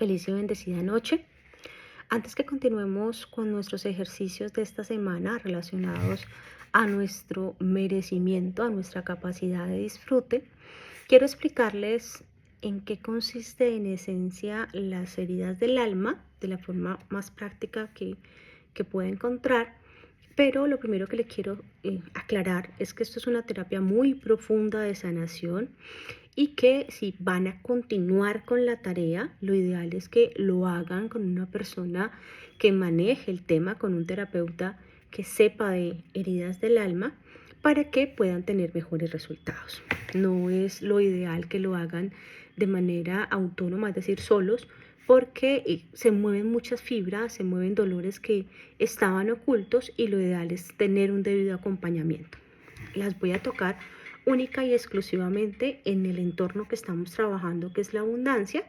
Feliz y bendecida noche. Antes que continuemos con nuestros ejercicios de esta semana relacionados a nuestro merecimiento, a nuestra capacidad de disfrute, quiero explicarles en qué consiste en esencia las heridas del alma de la forma más práctica que pueda encontrar. Pero lo primero que le quiero aclarar es que esto es una terapia muy profunda de sanación y que si van a continuar con la tarea, lo ideal es que lo hagan con una persona que maneje el tema, con un terapeuta que sepa de heridas del alma, para que puedan tener mejores resultados. No es lo ideal que lo hagan de manera autónoma, es decir, solos, porque se mueven muchas fibras, se mueven dolores que estaban ocultos y lo ideal es tener un debido acompañamiento. Las voy a tocar única y exclusivamente en el entorno que estamos trabajando, que es la abundancia,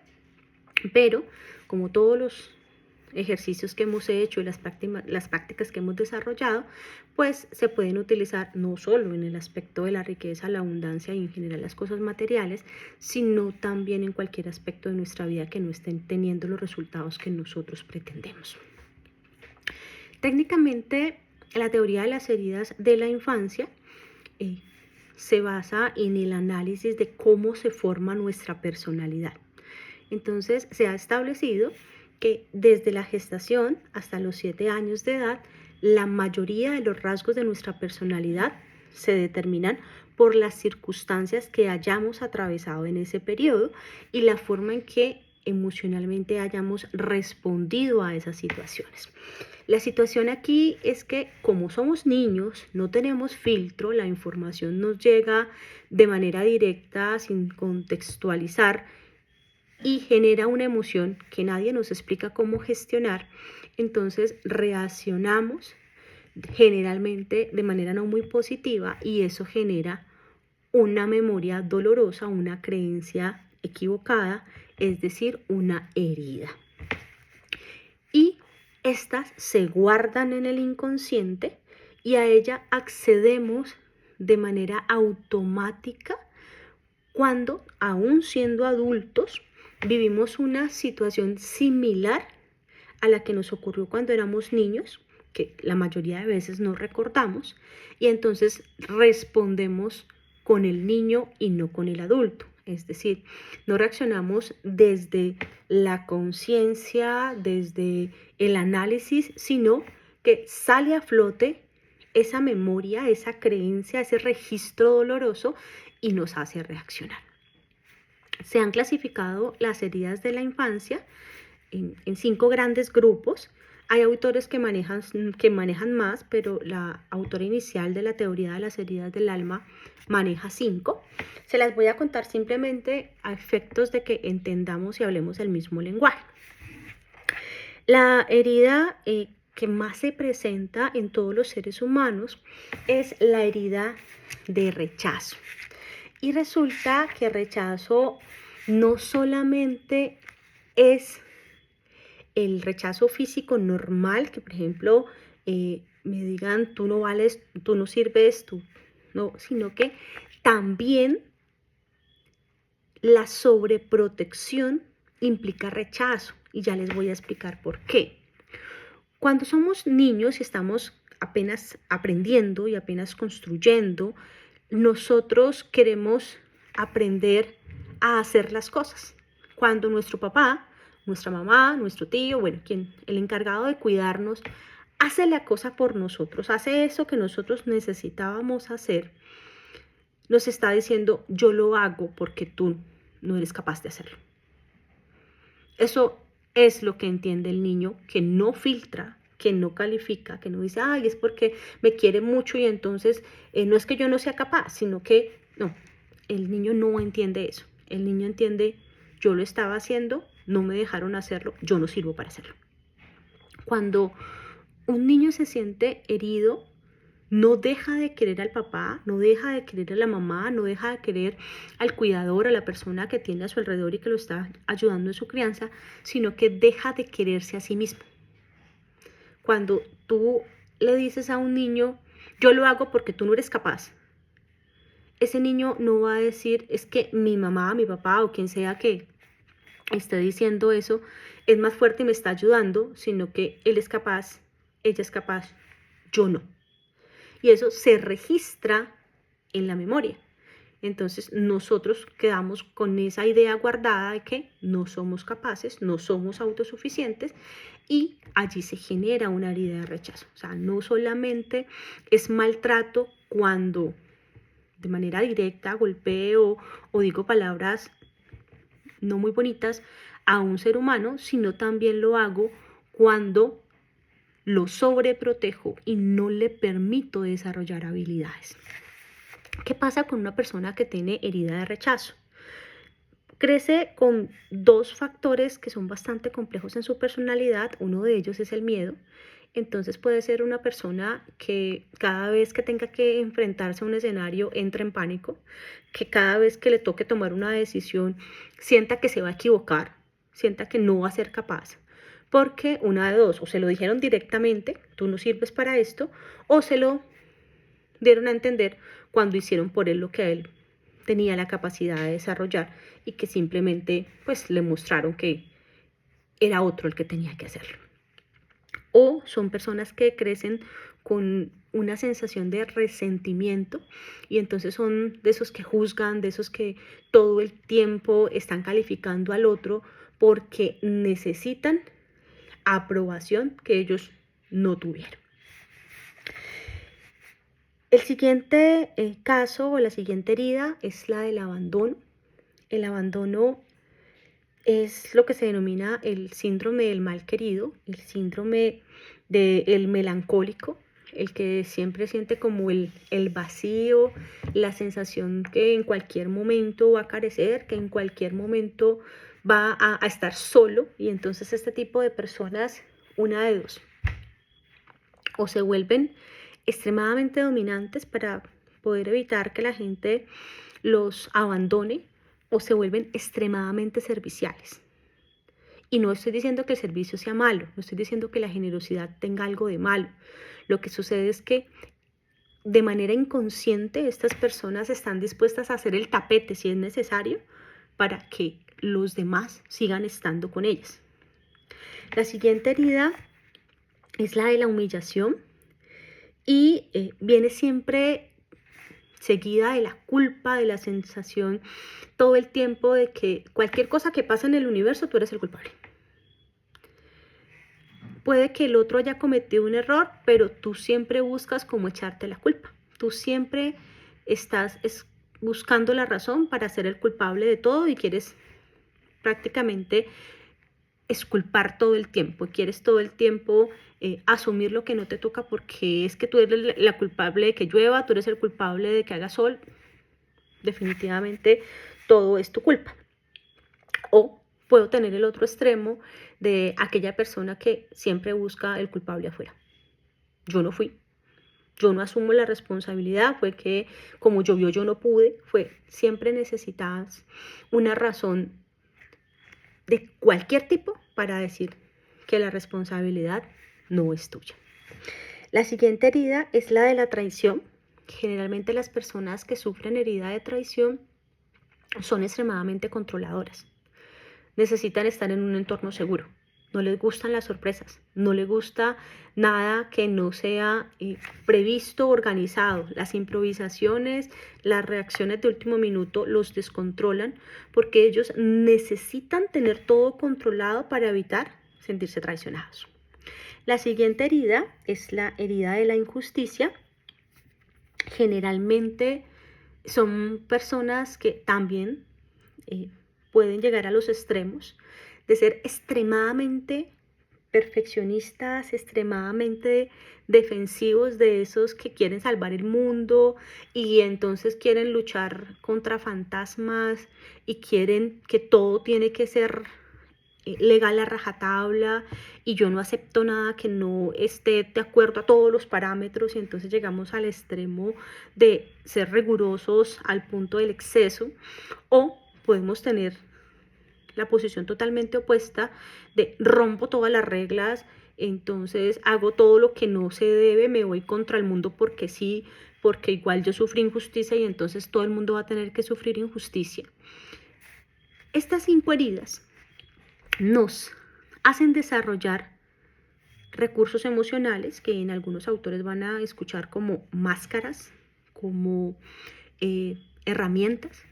pero como todos los ejercicios que hemos hecho y las prácticas que hemos desarrollado, pues se pueden utilizar no solo en el aspecto de la riqueza, la abundancia y en general las cosas materiales, sino también en cualquier aspecto de nuestra vida que no estén teniendo los resultados que nosotros pretendemos. Técnicamente, la teoría de las heridas de la infancia se basa en el análisis de cómo se forma nuestra personalidad. Entonces, se ha establecido que desde la gestación hasta los 7 años de edad, la mayoría de los rasgos de nuestra personalidad se determinan por las circunstancias que hayamos atravesado en ese periodo y la forma en que emocionalmente hayamos respondido a esas situaciones. La situación aquí es que como somos niños, no tenemos filtro, la información nos llega de manera directa, sin contextualizar, y genera una emoción que nadie nos explica cómo gestionar. Entonces reaccionamos generalmente de manera no muy positiva y eso genera una memoria dolorosa, una creencia equivocada, es decir, una herida. Y estas se guardan en el inconsciente y a ella accedemos de manera automática cuando, aún siendo adultos, vivimos una situación similar a la que nos ocurrió cuando éramos niños, que la mayoría de veces no recordamos, y entonces respondemos con el niño y no con el adulto. Es decir, no reaccionamos desde la conciencia, desde el análisis, sino que sale a flote esa memoria, esa creencia, ese registro doloroso y nos hace reaccionar. Se han clasificado las heridas de la infancia en 5 grandes grupos. Hay autores que manejan más, pero la autora inicial de la teoría de las heridas del alma maneja 5. Se las voy a contar simplemente a efectos de que entendamos y hablemos el mismo lenguaje. La herida que más se presenta en todos los seres humanos es la herida de rechazo. Y resulta que rechazo no solamente es el rechazo físico normal, que por ejemplo me digan tú no vales, tú no sirves, tú no, sino que también la sobreprotección implica rechazo y ya les voy a explicar por qué. Cuando somos niños y estamos apenas aprendiendo y apenas construyendo, nosotros queremos aprender a hacer las cosas. Cuando nuestro papá, nuestra mamá, nuestro tío, bueno, el encargado de cuidarnos, hace la cosa por nosotros, hace eso que nosotros necesitábamos hacer, nos está diciendo, yo lo hago porque tú no eres capaz de hacerlo. Eso es lo que entiende el niño, que no filtra, que no califica, que no dice, ay, es porque me quiere mucho y entonces no es que yo no sea capaz, sino que no, el niño no entiende eso. El niño entiende, yo lo estaba haciendo, no me dejaron hacerlo, yo no sirvo para hacerlo. Cuando un niño se siente herido, no deja de querer al papá, no deja de querer a la mamá, no deja de querer al cuidador, a la persona que tiene a su alrededor y que lo está ayudando en su crianza, sino que deja de quererse a sí mismo. Cuando tú le dices a un niño, yo lo hago porque tú no eres capaz, ese niño no va a decir, es que mi mamá, mi papá o quien sea que esté diciendo eso es más fuerte y me está ayudando, sino que él es capaz, ella es capaz, yo no. Y eso se registra en la memoria. Entonces nosotros quedamos con esa idea guardada de que no somos capaces, no somos autosuficientes, y allí se genera una herida de rechazo. O sea, no solamente es maltrato cuando de manera directa golpeo o digo palabras no muy bonitas a un ser humano, sino también lo hago cuando lo sobreprotejo y no le permito desarrollar habilidades. ¿Qué pasa con una persona que tiene herida de rechazo? Crece con dos factores que son bastante complejos en su personalidad. Uno de ellos es el miedo. Entonces puede ser una persona que cada vez que tenga que enfrentarse a un escenario entre en pánico, que cada vez que le toque tomar una decisión sienta que se va a equivocar, sienta que no va a ser capaz. Porque una de dos, o se lo dijeron directamente, tú no sirves para esto, o se lo dieron a entender cuando hicieron por él lo que él tenía la capacidad de desarrollar y que simplemente pues le mostraron que era otro el que tenía que hacerlo. O son personas que crecen con una sensación de resentimiento y entonces son de esos que juzgan, de esos que todo el tiempo están calificando al otro porque necesitan aprobación que ellos no tuvieron. El siguiente caso o la siguiente herida es la del abandono. El abandono es lo que se denomina el síndrome del mal querido, el síndrome del melancólico, el que siempre siente como el vacío, la sensación que en cualquier momento va a carecer, que en cualquier momento va a estar solo. Y entonces este tipo de personas, una de dos, o se vuelven extremadamente dominantes para poder evitar que la gente los abandone, o se vuelven extremadamente serviciales. Y no estoy diciendo que el servicio sea malo, no estoy diciendo que la generosidad tenga algo de malo. Lo que sucede es que de manera inconsciente estas personas están dispuestas a hacer el tapete si es necesario para que los demás sigan estando con ellas. La siguiente herida es la de la humillación y viene siempre seguida de la culpa, de la sensación todo el tiempo de que cualquier cosa que pasa en el universo tú eres el culpable. Puede que el otro haya cometido un error, pero tú siempre buscas cómo echarte la culpa. Tú siempre estás buscando la razón para ser el culpable de todo y quieres prácticamente exculpar todo el tiempo. Quieres todo el tiempo asumir lo que no te toca porque es que tú eres la culpable de que llueva, tú eres el culpable de que haga sol. Definitivamente todo es tu culpa. O puedo tener el otro extremo de aquella persona que siempre busca el culpable afuera. Yo no fui, yo no asumo la responsabilidad, fue que como llovió yo no pude, siempre necesitas una razón de cualquier tipo para decir que la responsabilidad no es tuya. La siguiente herida es la de la traición. Generalmente las personas que sufren herida de traición son extremadamente controladoras. Necesitan estar en un entorno seguro. No les gustan las sorpresas, no les gusta nada que no sea previsto, organizado. Las improvisaciones, las reacciones de último minuto los descontrolan porque ellos necesitan tener todo controlado para evitar sentirse traicionados. La siguiente herida es la herida de la injusticia. Generalmente son personas que también pueden llegar a los extremos de ser extremadamente perfeccionistas, extremadamente defensivos, de esos que quieren salvar el mundo y entonces quieren luchar contra fantasmas y quieren que todo tiene que ser legal a rajatabla y yo no acepto nada que no esté de acuerdo a todos los parámetros, y entonces llegamos al extremo de ser rigurosos al punto del exceso. O podemos tener la posición totalmente opuesta de rompo todas las reglas, entonces hago todo lo que no se debe, me voy contra el mundo porque sí, porque igual yo sufrí injusticia y entonces todo el mundo va a tener que sufrir injusticia. Estas 5 heridas nos hacen desarrollar recursos emocionales que en algunos autores van a escuchar como máscaras, como herramientas,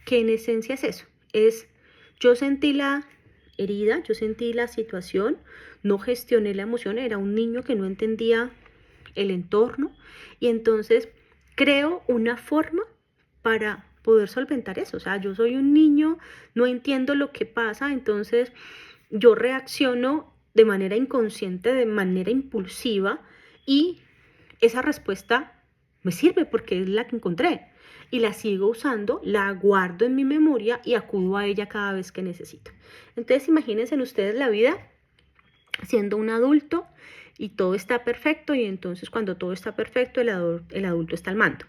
que en esencia es eso, es yo sentí la herida, yo sentí la situación, no gestioné la emoción, era un niño que no entendía el entorno y entonces creo una forma para poder solventar eso. O sea, yo soy un niño, no entiendo lo que pasa, entonces yo reacciono de manera inconsciente, de manera impulsiva y esa respuesta me sirve porque es la que encontré y la sigo usando, la guardo en mi memoria y acudo a ella cada vez que necesito. Entonces imagínense ustedes la vida siendo un adulto y todo está perfecto y entonces cuando todo está perfecto el adulto está al mando.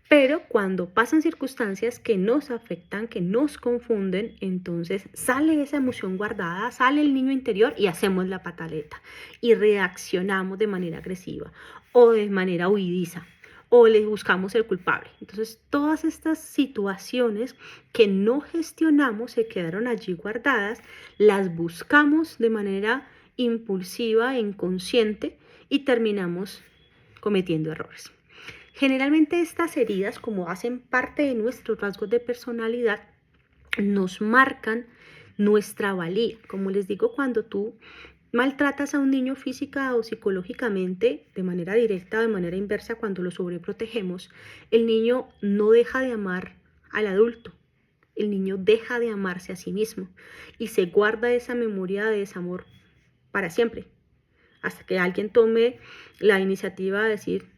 Pero cuando pasan circunstancias que nos afectan, que nos confunden, entonces sale esa emoción guardada, sale el niño interior y hacemos la pataleta y reaccionamos de manera agresiva o de manera huidiza o le buscamos el culpable. Entonces todas estas situaciones que no gestionamos se quedaron allí guardadas, las buscamos de manera impulsiva e inconsciente y terminamos cometiendo errores. Generalmente estas heridas, como hacen parte de nuestros rasgos de personalidad, nos marcan nuestra valía. Como les digo, cuando tú maltratas a un niño física o psicológicamente, de manera directa o de manera inversa, cuando lo sobreprotegemos, el niño no deja de amar al adulto. El niño deja de amarse a sí mismo y se guarda esa memoria de desamor para siempre, hasta que alguien tome la iniciativa de decir,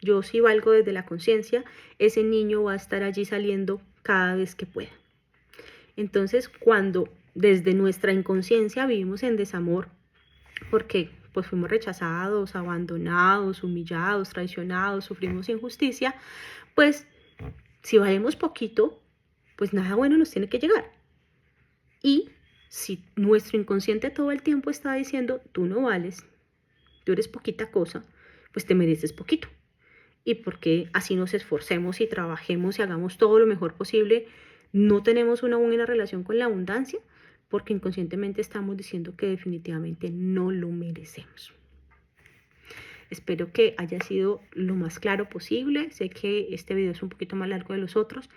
yo sí valgo desde la conciencia, ese niño va a estar allí saliendo cada vez que pueda. Entonces, cuando desde nuestra inconsciencia vivimos en desamor, porque pues fuimos rechazados, abandonados, humillados, traicionados, sufrimos injusticia, pues si valemos poquito, pues nada bueno nos tiene que llegar. Y si nuestro inconsciente todo el tiempo está diciendo, tú no vales, tú eres poquita cosa, pues te mereces poquito. Y porque así nos esforcemos y trabajemos y hagamos todo lo mejor posible, no tenemos una buena relación con la abundancia, porque inconscientemente estamos diciendo que definitivamente no lo merecemos. Espero que haya sido lo más claro posible. Sé que este video es un poquito más largo de los otros,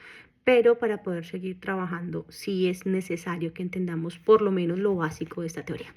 pero para poder seguir trabajando sí es necesario que entendamos por lo menos lo básico de esta teoría.